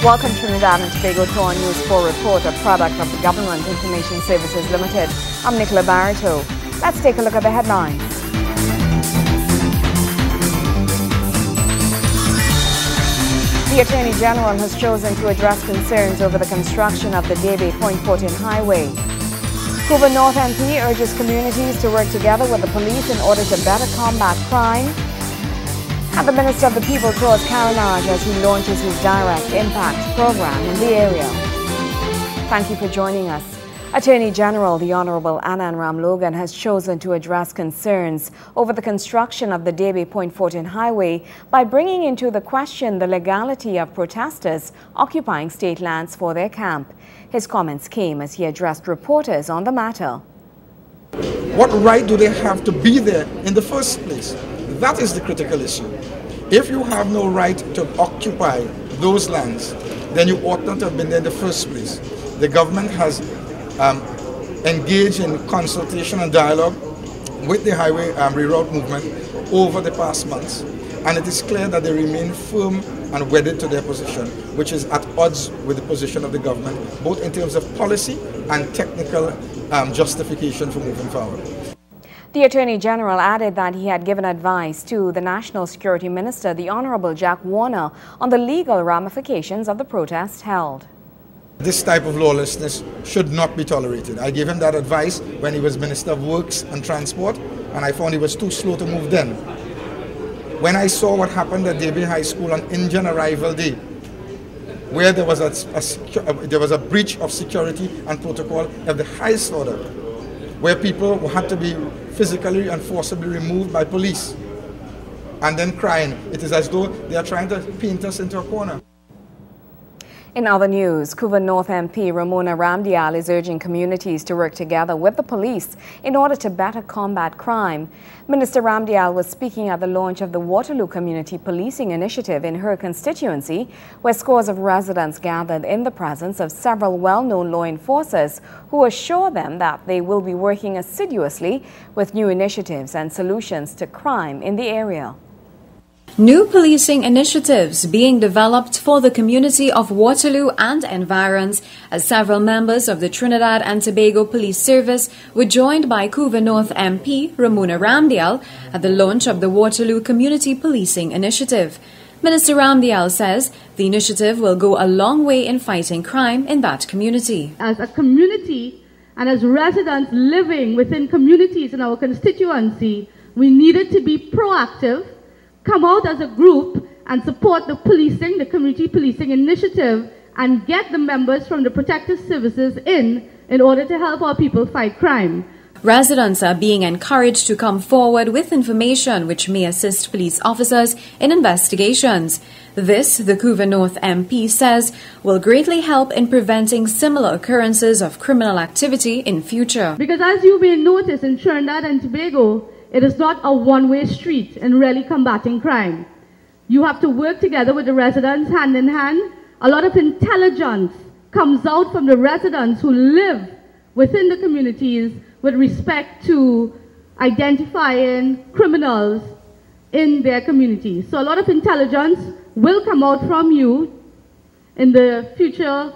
Welcome to Trinidad and Tobago to our News 4 report, a product of the Government Information Services Limited. I'm Nicola Barito. Let's take a look at the headlines. The Attorney General has chosen to address concerns over the construction of the Debe Point Fortin Highway. Couva North MP urges communities to work together with the police in order to better combat crime. And the Minister of the People tours Carenage as he launches his Direct Impact program in the area. Thank you for joining us. Attorney General the Honorable Annan Ramlogan has chosen to address concerns over the construction of the Debe Point Fortin Highway by bringing into the question the legality of protesters occupying state lands for their camp. His comments came as he addressed reporters on the matter. What right do they have to be there in the first place? That is the critical issue. If you have no right to occupy those lands, then you ought not to have been there in the first place. The government has engaged in consultation and dialogue with the highway reroute movement over the past months, and it is clear that they remain firm and wedded to their position, which is at odds with the position of the government, both in terms of policy and technical justification for moving forward. The Attorney General added that he had given advice to the National Security Minister, the Honorable Jack Warner, on the legal ramifications of the protest held. This type of lawlessness should not be tolerated. I gave him that advice when he was Minister of Works and Transport, and I found he was too slow to move then. When I saw what happened at Debe High School on Indian Arrival Day, where there was a breach of security and protocol of the highest order, where people had to be physically and forcibly removed by police, and then crying. It is as though they are trying to paint us into a corner. In other news, Couva North MP Ramona Ramdial is urging communities to work together with the police in order to better combat crime. Minister Ramdial was speaking at the launch of the Waterloo Community Policing Initiative in her constituency, where scores of residents gathered in the presence of several well-known law enforcers who assure them that they will be working assiduously with new initiatives and solutions to crime in the area. New policing initiatives being developed for the community of Waterloo and environs as several members of the Trinidad and Tobago Police Service were joined by Couva North MP Ramona Ramdial at the launch of the Waterloo Community Policing Initiative. Minister Ramdial says the initiative will go a long way in fighting crime in that community. As a community and as residents living within communities in our constituency, we needed to be proactive, come out as a group and support the policing, the community policing initiative, and get the members from the protective services in order to help our people fight crime. Residents are being encouraged to come forward with information which may assist police officers in investigations. This, the Couva North MP says, will greatly help in preventing similar occurrences of criminal activity in future. Because as you may notice in Trinidad and Tobago, it is not a one-way street in really combating crime. You have to work together with the residents hand in hand. A lot of intelligence comes out from the residents who live within the communities with respect to identifying criminals in their communities. So a lot of intelligence will come out from you in the future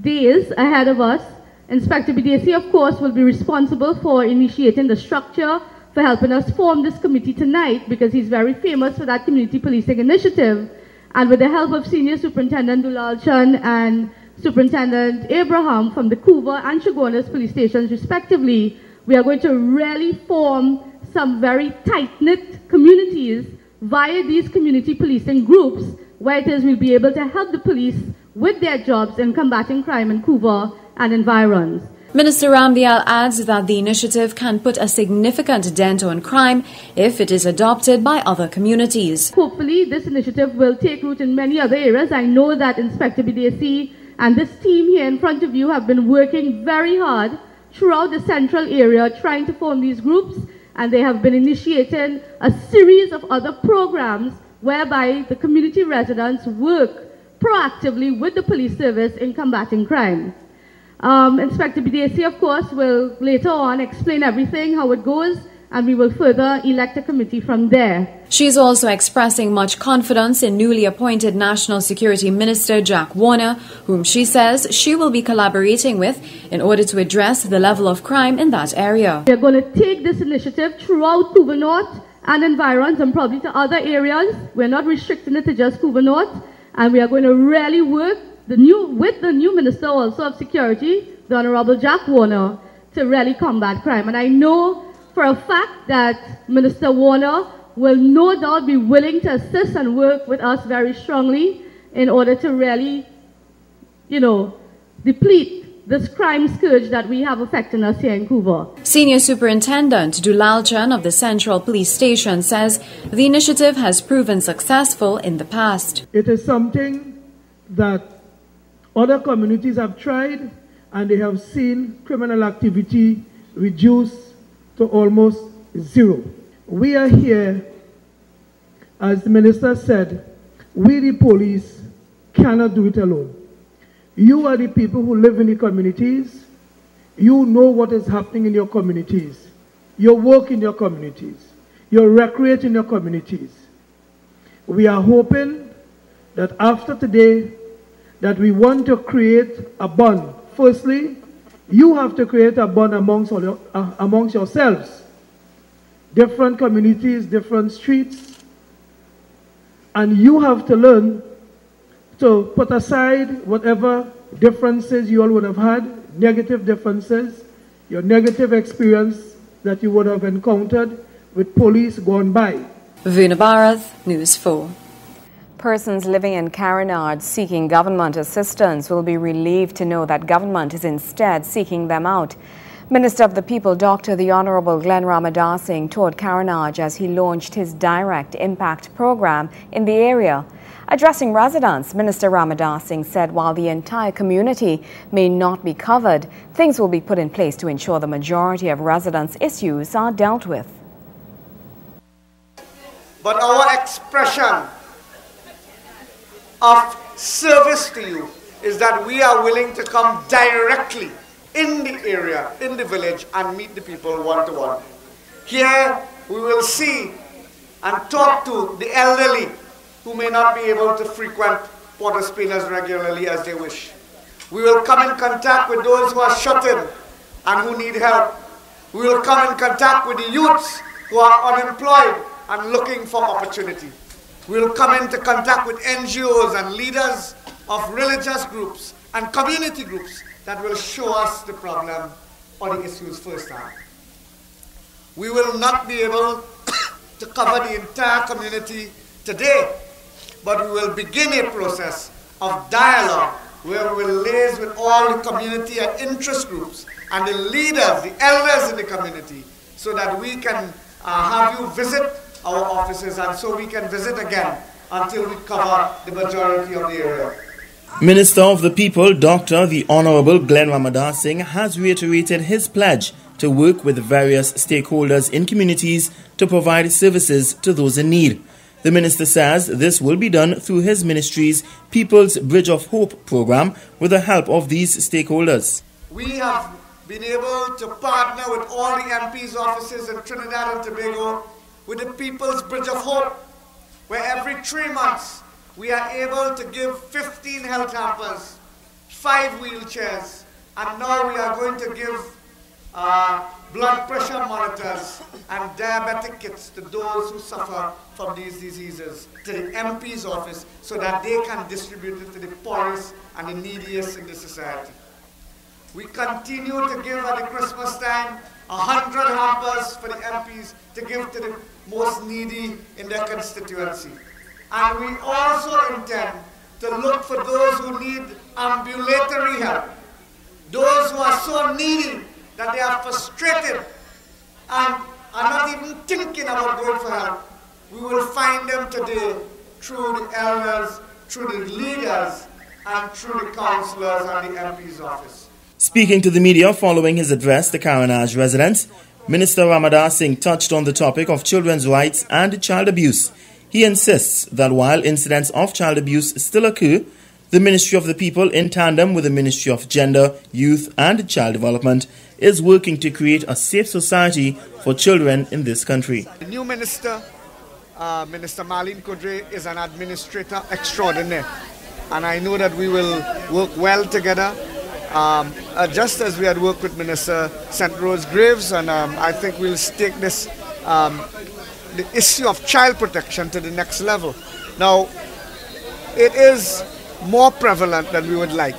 days ahead of us. Inspector BDC, of course, will be responsible for initiating the structure, for helping us form this committee tonight, because he's very famous for that community policing initiative. And with the help of Senior Superintendent Dulal Chand and Superintendent Abraham from the Couva and Chaguanas police stations respectively, we are going to really form some very tight-knit communities via these community policing groups, where it is we'll be able to help the police with their jobs in combating crime in Couva and environs. Minister Ramdial adds that the initiative can put a significant dent on crime if it is adopted by other communities. Hopefully, this initiative will take root in many other areas. I know that Inspector BDC and this team here in front of you have been working very hard throughout the central area trying to form these groups, and they have been initiating a series of other programs whereby the community residents work proactively with the police service in combating crime. Inspector BDC, of course, will later on explain everything, how it goes, and we will further elect a committee from there. She is also expressing much confidence in newly appointed National Security Minister Jack Warner, whom she says she will be collaborating with in order to address the level of crime in that area. We are going to take this initiative throughout Couva North and environs and probably to other areas. We're not restricting it to just Couva North, and we are going to really work with the new Minister also of Security, the Honorable Jack Warner, to really combat crime. And I know for a fact that Minister Warner will no doubt be willing to assist and work with us very strongly in order to really, deplete this crime scourge that we have affecting us here in Couva. Senior Superintendent Dulal Chan of the Central Police Station says the initiative has proven successful in the past. It is something that other communities have tried, and they have seen criminal activity reduced to almost zero. We are here, as the Minister said, we the police cannot do it alone. You are the people who live in the communities. You know what is happening in your communities. You work in your communities. You recreate in your communities. We are hoping that after today, that we want to create a bond. Firstly, you have to create a bond amongst yourselves. Different communities, different streets. And you have to learn to put aside whatever differences you all would have had, negative differences, your negative experience that you would have encountered with police gone by. Veena Bharath, News 4. Persons living in Carenage seeking government assistance will be relieved to know that government is instead seeking them out. Minister of the People, Dr. the Honorable Glenn Ramadas Singh toured Carenage as he launched his Direct Impact program in the area. Addressing residents, Minister Ramadas Singh said while the entire community may not be covered, things will be put in place to ensure the majority of residents' issues are dealt with. But our expression of service to you is that we are willing to come directly in the area, in the village, and meet the people one-to-one. Here we will see and talk to the elderly who may not be able to frequent Port of Spain as regularly as they wish. We will come in contact with those who are shut in and who need help. We will come in contact with the youths who are unemployed and looking for opportunity. We will come into contact with NGOs and leaders of religious groups and community groups that will show us the problem or the issues firsthand. We will not be able to cover the entire community today, but we will begin a process of dialogue where we will liaise with all the community and interest groups and the leaders, the elders in the community, so that we can have you visit our offices, and so we can visit again until we cover the majority of the area. Minister of the People, Dr. the Honorable Glenn Ramadas Singh, has reiterated his pledge to work with various stakeholders in communities to provide services to those in need. The minister says this will be done through his ministry's People's Bridge of Hope program with the help of these stakeholders. We have been able to partner with all the MP's offices in Trinidad and Tobago with the People's Bridge of Hope, where every 3 months we are able to give 15 health hampers, 5 wheelchairs, and now we are going to give blood pressure monitors and diabetic kits to those who suffer from these diseases to the MP's office so that they can distribute it to the poorest and the neediest in the society. We continue to give at the Christmas time 100 hampers for the MPs to give to the most needy in their constituency. And we also intend to look for those who need ambulatory help, those who are so needy that they are frustrated and are not even thinking about going for help. We will find them today through the elders, through the leaders, and through the councillors and the MP's office. Speaking to the media following his address to Carenage residents, Minister Ramadas Singh touched on the topic of children's rights and child abuse. He insists that while incidents of child abuse still occur, the Ministry of the People, in tandem with the Ministry of Gender, Youth and Child Development, is working to create a safe society for children in this country. The new minister, Minister Marlene Kudre, is an administrator extraordinaire. And I know that we will work well together, just as we had worked with Minister St. Rose Graves, and I think we'll take this, the issue of child protection to the next level. Now, it is more prevalent than we would like.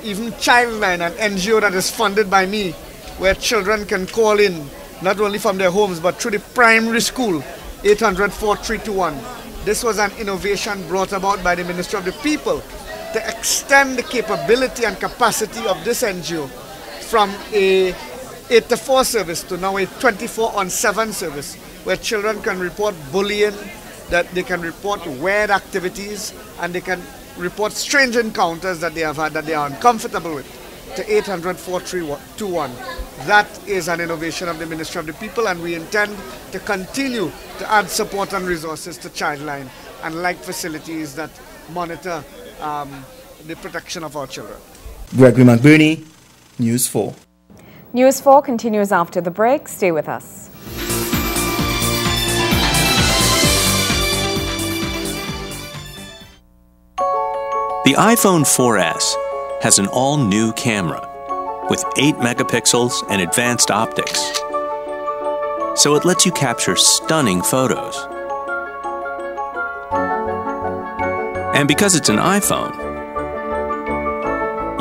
Even Childline, an NGO that is funded by me, where children can call in, not only from their homes, but through the primary school, 800-4321. This was an innovation brought about by the Ministry of the People to extend the capability and capacity of this NGO from a 8-to-4 service to now a 24/7 service, where children can report bullying, that they can report weird activities, and they can report strange encounters that they have had that they are uncomfortable with, to 800-4321. That is an innovation of the Ministry of the People, and we intend to continue to add support and resources to Childline and like facilities that monitor the protection of our children. Gregory McBurney, News 4. News 4 continues after the break. Stay with us. The iPhone 4S has an all-new camera with 8 megapixels and advanced optics. So it lets you capture stunning photos. And because it's an iPhone,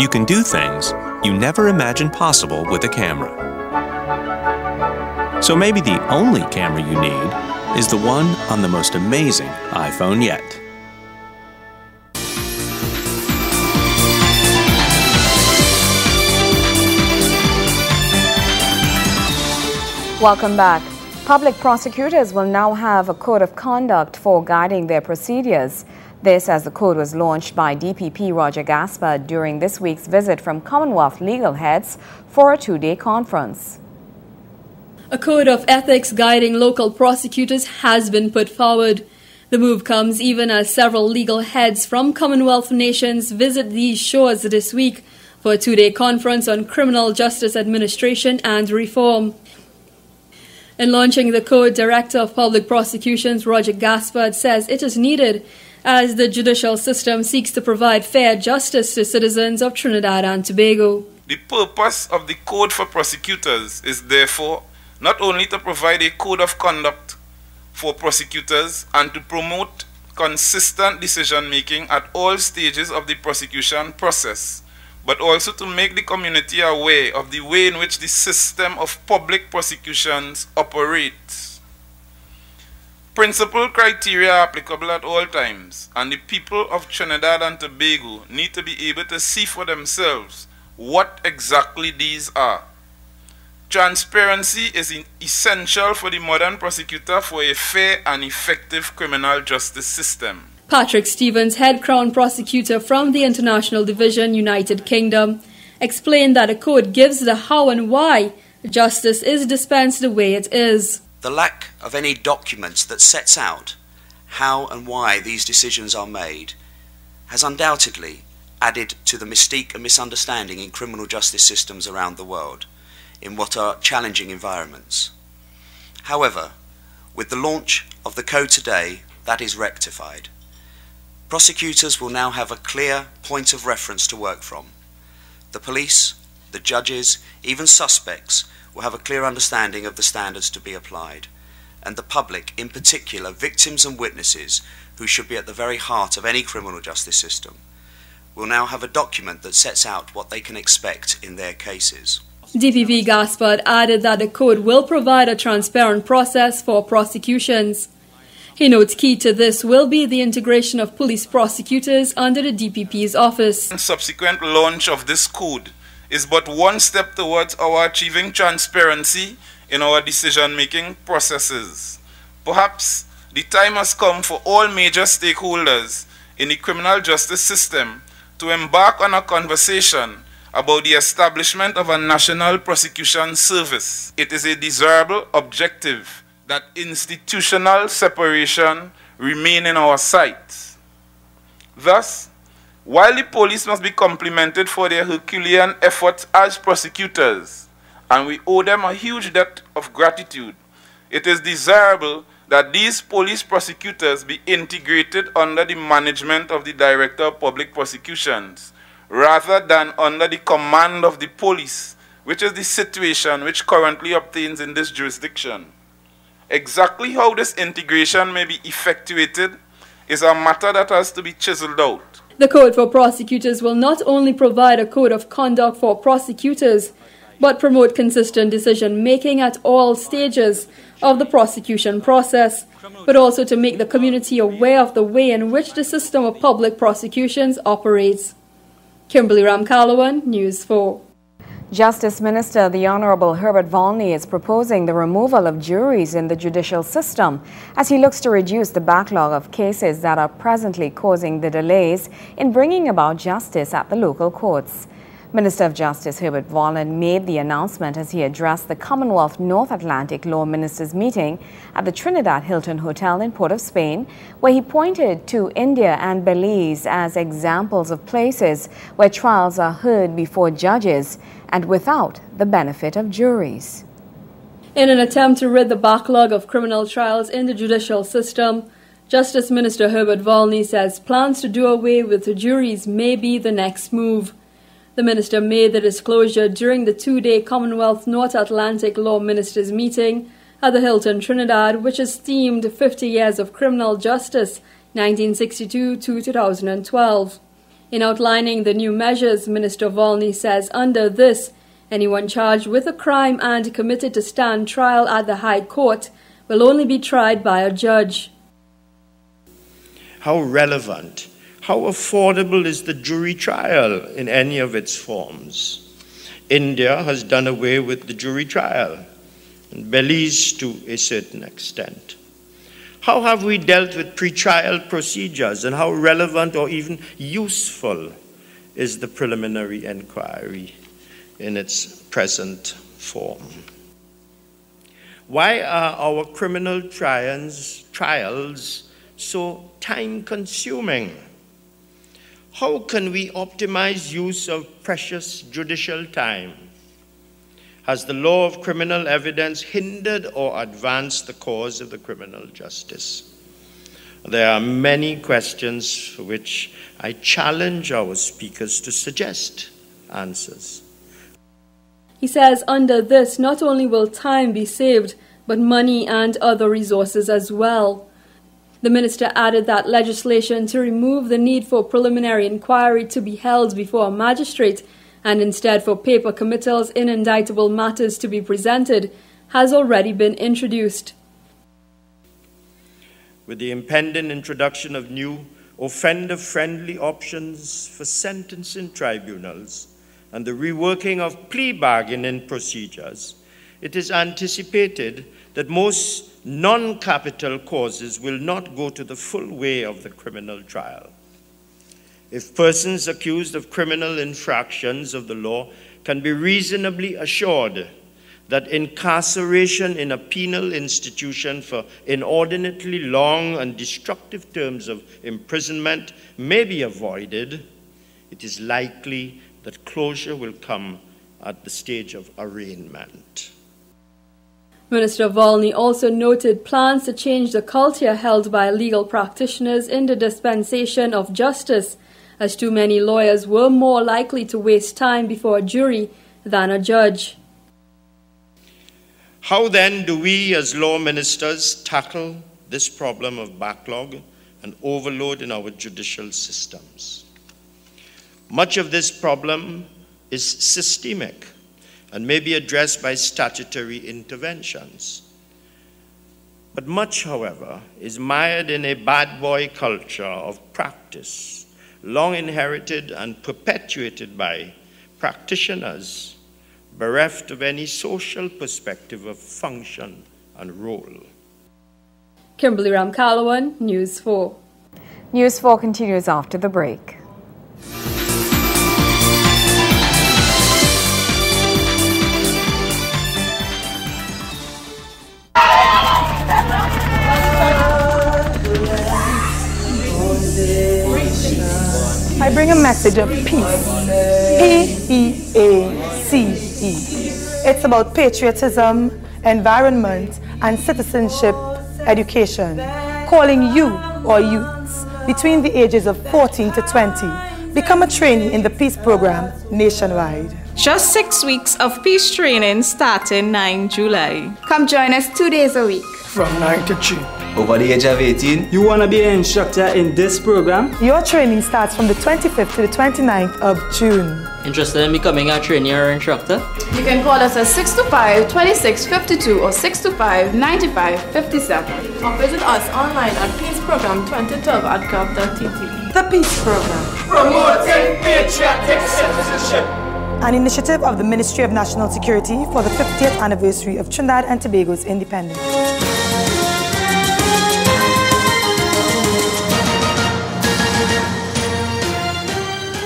you can do things you never imagined possible with a camera. So maybe the only camera you need is the one on the most amazing iPhone yet. Welcome back. Public prosecutors will now have a code of conduct for guiding their procedures. This as the code was launched by DPP Roger Gaspard during this week's visit from Commonwealth legal heads for a 2-day conference. A code of ethics guiding local prosecutors has been put forward. The move comes even as several legal heads from Commonwealth nations visit these shores this week for a 2-day conference on criminal justice administration and reform. In launching the code, Director of Public Prosecutions Roger Gaspard says it is needed as the judicial system seeks to provide fair justice to citizens of Trinidad and Tobago. The purpose of the Code for Prosecutors is therefore not only to provide a code of conduct for prosecutors and to promote consistent decision-making at all stages of the prosecution process, but also to make the community aware of the way in which the system of public prosecutions operates. Principal criteria are applicable at all times, and the people of Trinidad and Tobago need to be able to see for themselves what exactly these are. Transparency is essential for the modern prosecutor for a fair and effective criminal justice system. Patrick Stevens, head Crown Prosecutor from the International Division, United Kingdom, explained that the code gives the how and why justice is dispensed the way it is. The lack of any documents that sets out how and why these decisions are made has undoubtedly added to the mystique and misunderstanding in criminal justice systems around the world in what are challenging environments. However, with the launch of the code today, that is rectified. Prosecutors will now have a clear point of reference to work from. The police, the judges, even suspects will have a clear understanding of the standards to be applied, and the public, in particular victims and witnesses who should be at the very heart of any criminal justice system, will now have a document that sets out what they can expect in their cases. DPP Gaspard added that the code will provide a transparent process for prosecutions. He notes key to this will be the integration of police prosecutors under the DPP's office. The subsequent launch of this code is but one step towards our achieving transparency in our decision-making processes. Perhaps the time has come for all major stakeholders in the criminal justice system to embark on a conversation about the establishment of a national prosecution service. It is a desirable objective that institutional separation remain in our sights. Thus, while the police must be complimented for their Herculean efforts as prosecutors, and we owe them a huge debt of gratitude. It is desirable that these police prosecutors be integrated under the management of the Director of Public Prosecutions, rather than under the command of the police, which is the situation which currently obtains in this jurisdiction. Exactly how this integration may be effectuated is a matter that has to be chiseled out. The Code for Prosecutors will not only provide a code of conduct for prosecutors, but promote consistent decision-making at all stages of the prosecution process, but also to make the community aware of the way in which the system of public prosecutions operates. Kimberly Ramkalawan, News 4. Justice Minister the Honorable Herbert Volney is proposing the removal of juries in the judicial system as he looks to reduce the backlog of cases that are presently causing the delays in bringing about justice at the local courts. Minister of Justice Herbert Volney made the announcement as he addressed the Commonwealth North Atlantic Law Ministers meeting at the Trinidad Hilton Hotel in Port of Spain, where he pointed to India and Belize as examples of places where trials are heard before judges and without the benefit of juries. In an attempt to rid the backlog of criminal trials in the judicial system, Justice Minister Herbert Volney says plans to do away with the juries may be the next move. The minister made the disclosure during the two-day Commonwealth North Atlantic Law Ministers meeting at the Hilton Trinidad, which is themed 50 Years of Criminal Justice, 1962 to 2012. In outlining the new measures, Minister Volney says under this, anyone charged with a crime and committed to stand trial at the High Court will only be tried by a judge. How relevant, how affordable is the jury trial in any of its forms? India has done away with the jury trial, and Belize to a certain extent. How have we dealt with pre-trial procedures, and how relevant or even useful is the preliminary inquiry in its present form? Why are our criminal trials so time-consuming? How can we optimize use of precious judicial time? Has the law of criminal evidence hindered or advanced the cause of the criminal justice? There are many questions for which I challenge our speakers to suggest answers. He says under this, not only will time be saved, but money and other resources as well. The minister added that legislation to remove the need for preliminary inquiry to be held before a magistrate and instead for paper committals in indictable matters to be presented has already been introduced. With the impending introduction of new offender-friendly options for sentencing tribunals and the reworking of plea bargaining procedures, it is anticipated that most non-capital causes will not go to the full way of the criminal trial. If persons accused of criminal infractions of the law can be reasonably assured that incarceration in a penal institution for inordinately long and destructive terms of imprisonment may be avoided, it is likely that closure will come at the stage of arraignment. Minister Volney also noted plans to change the culture held by legal practitioners in the dispensation of justice, as too many lawyers were more likely to waste time before a jury than a judge. How then do we as law ministers tackle this problem of backlog and overload in our judicial systems? Much of this problem is systemic and may be addressed by statutory interventions. But much, however, is mired in a bad boy culture of practice, long inherited and perpetuated by practitioners, bereft of any social perspective of function and role. Kimberly Ramkalawan, News 4. News 4 continues after the break. I bring a message of peace. P-E-A-C-E. It's about patriotism, environment, and citizenship education, calling you or youths between the ages of 14 to 20 become a trainee in the Peace Program nationwide. Just 6 weeks of peace training starting 9 July. Come join us 2 days a week. From 9 to 3. Over the age of 18. You want to be an instructor in this program? Your training starts from the 25th to the 29th of June. Interested in becoming a trainee or instructor? You can call us at 625-2652 or 625-9557. Or visit us online at peaceprogram2012@gov.tt. The Peace Program. Promoting patriotic citizenship. An initiative of the Ministry of National Security for the 50th anniversary of Trinidad and Tobago's independence.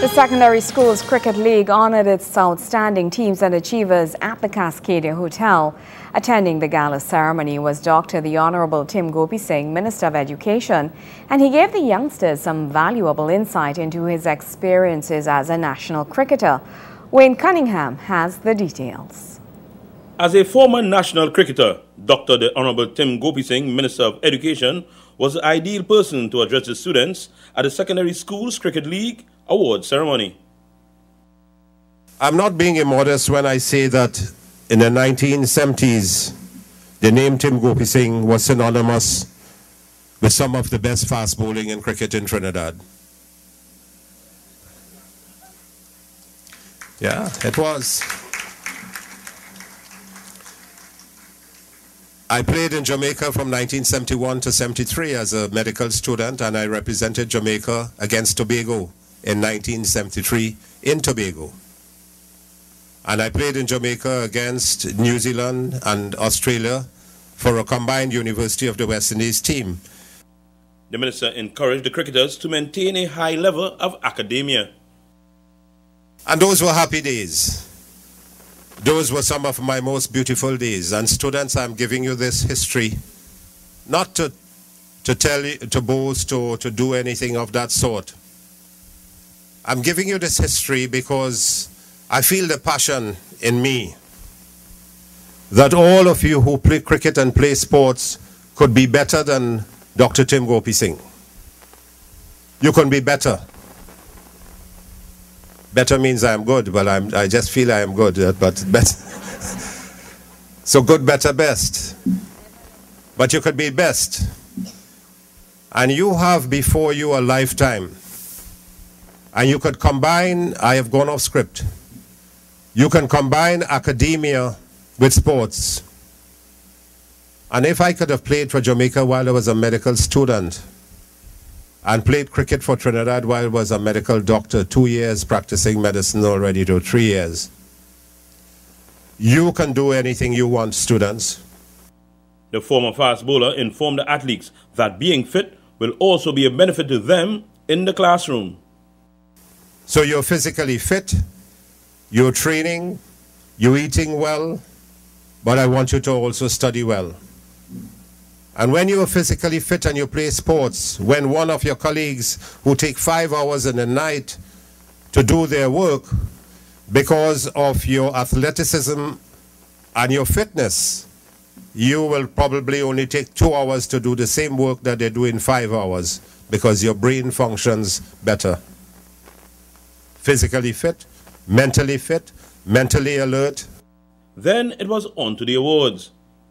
The Secondary Schools Cricket League honored its outstanding teams and achievers at the Cascadia Hotel. Attending the gala ceremony was Dr. the Honorable Tim Gopi Singh, Minister of Education, and he gave the youngsters some valuable insight into his experiences as a national cricketer. Wayne Cunningham has the details. As a former national cricketer, Dr. the Honorable Tim Gopi Singh, Minister of Education, was the ideal person to address the students at the Secondary Schools Cricket League award ceremony. I'm not being immodest when I say that in the 1970s, the name Tim Gopi Singh was synonymous with some of the best fast bowling in cricket in Trinidad. Yeah, it was. I played in Jamaica from 1971 to 73 as a medical student, and I represented Jamaica against Tobago in 1973 in Tobago. And I played in Jamaica against New Zealand and Australia for a combined University of the West Indies team. The minister encouraged the cricketers to maintain a high level of academia. And those were happy days. Those were some of my most beautiful days. And students, I'm giving you this history, not to tell you, to boast or to do anything of that sort. I'm giving you this history because I feel the passion in me that all of you who play cricket and play sports could be better than Dr. Tim Gopi Singh. You can be better. Better means I am good, but I just feel I am good, but best. So good, better, best. But you could be best. And you have before you a lifetime. And you could combine, I have gone off script, you can combine academia with sports. And if I could have played for Jamaica while I was a medical student, and played cricket for Trinidad while I was a medical doctor, 2 years practicing medicine already to 3 years, you can do anything you want, students. The former fast bowler informed the athletes that being fit will also be a benefit to them in the classroom. So you're physically fit, you're training, you're eating well, but I want you to also study well. And when you are physically fit and you play sports, when one of your colleagues who take 5 hours in the night to do their work because of your athleticism and your fitness, you will probably only take 2 hours to do the same work that they do in 5 hours because your brain functions better. Physically fit, mentally alert. Then it was on to the awards.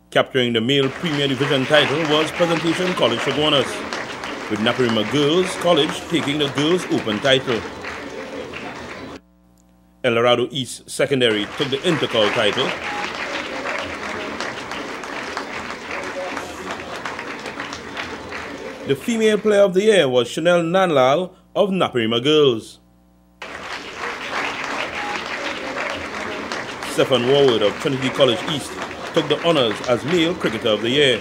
Capturing the male Premier Division title was Presentation College Chaguanas, with Naparima Girls College taking the Girls Open title. El Dorado East Secondary took the Intercol title. The Female Player of the Year was Chanel Nanlal of Naparima Girls. Stephen Warwood of Trinity College East took the honors as Male Cricketer of the Year.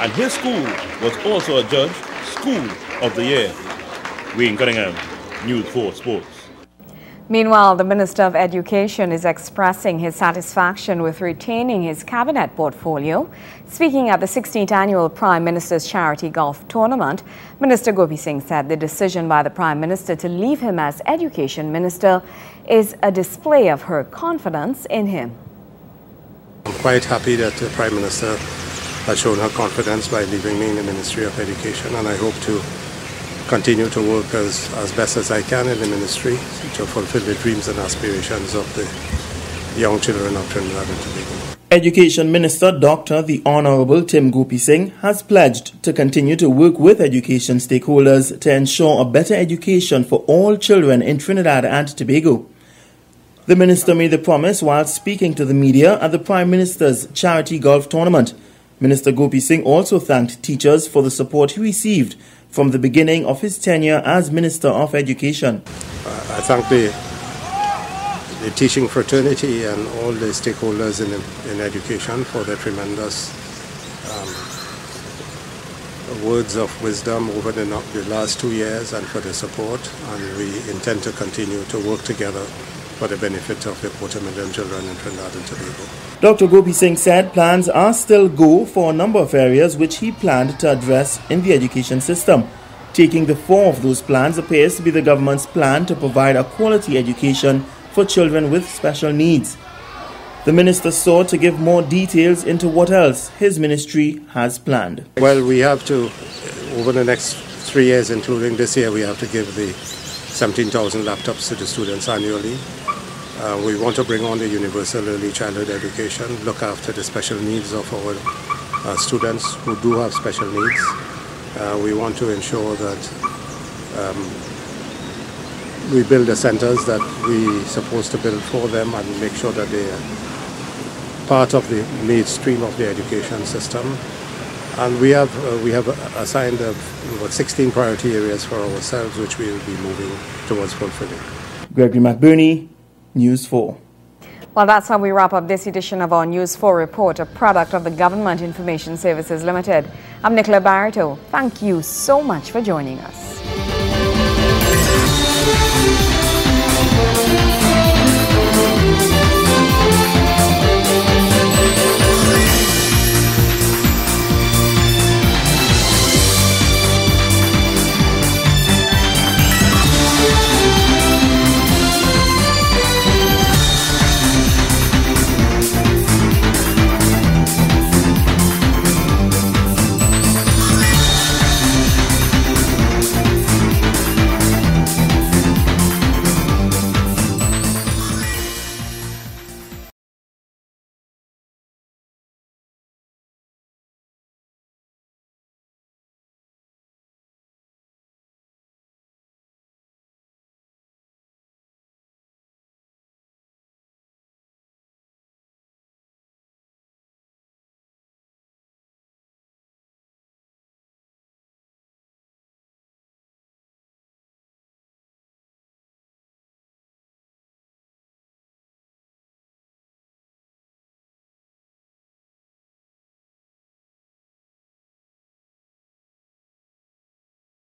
And his school was also adjudged School of the Year. Wayne Cunningham, News 4 Sports. Meanwhile, the Minister of Education is expressing his satisfaction with retaining his cabinet portfolio. Speaking at the 16th Annual Prime Minister's Charity Golf Tournament, Minister Gopi Singh said the decision by the Prime Minister to leave him as Education Minister is a display of her confidence in him. I'm quite happy that the Prime Minister has shown her confidence by leaving me in the Ministry of Education, and I hope to continue to work as best as I can in the ministry to fulfill the dreams and aspirations of the young children of Trinidad and Tobago. Education Minister Dr. the Honorable Tim Gopi Singh has pledged to continue to work with education stakeholders to ensure a better education for all children in Trinidad and Tobago. The minister made the promise while speaking to the media at the Prime Minister's Charity Golf Tournament. Minister Gopi Singh also thanked teachers for the support he received from the beginning of his tenure as Minister of Education. I thank the teaching fraternity and all the stakeholders in education for their tremendous words of wisdom over the last 2 years and for their support, and we intend to continue to work together for the benefit of the 250,000 children in Trinidad and Tobago. Dr. Gopi Singh said plans are still go for a number of areas which he planned to address in the education system. Taking the form of those plans appears to be the government's plan to provide a quality education for children with special needs. The minister sought to give more details into what else his ministry has planned. Well, we have to, over the next 3 years, including this year, we have to give the 17,000 laptops to the students annually. We want to bring on the universal early childhood education, look after the special needs of our students who do have special needs. We want to ensure that we build the centers that we're supposed to build for them and make sure that they are part of the mainstream of the education system. And we have assigned 16 priority areas for ourselves, which we will be moving towards fulfilling. Gregory McBurney, News 4. Well, that's how we wrap up this edition of our News 4 report, a product of the Government Information Services Limited. I'm Nicola Barreto. Thank you so much for joining us.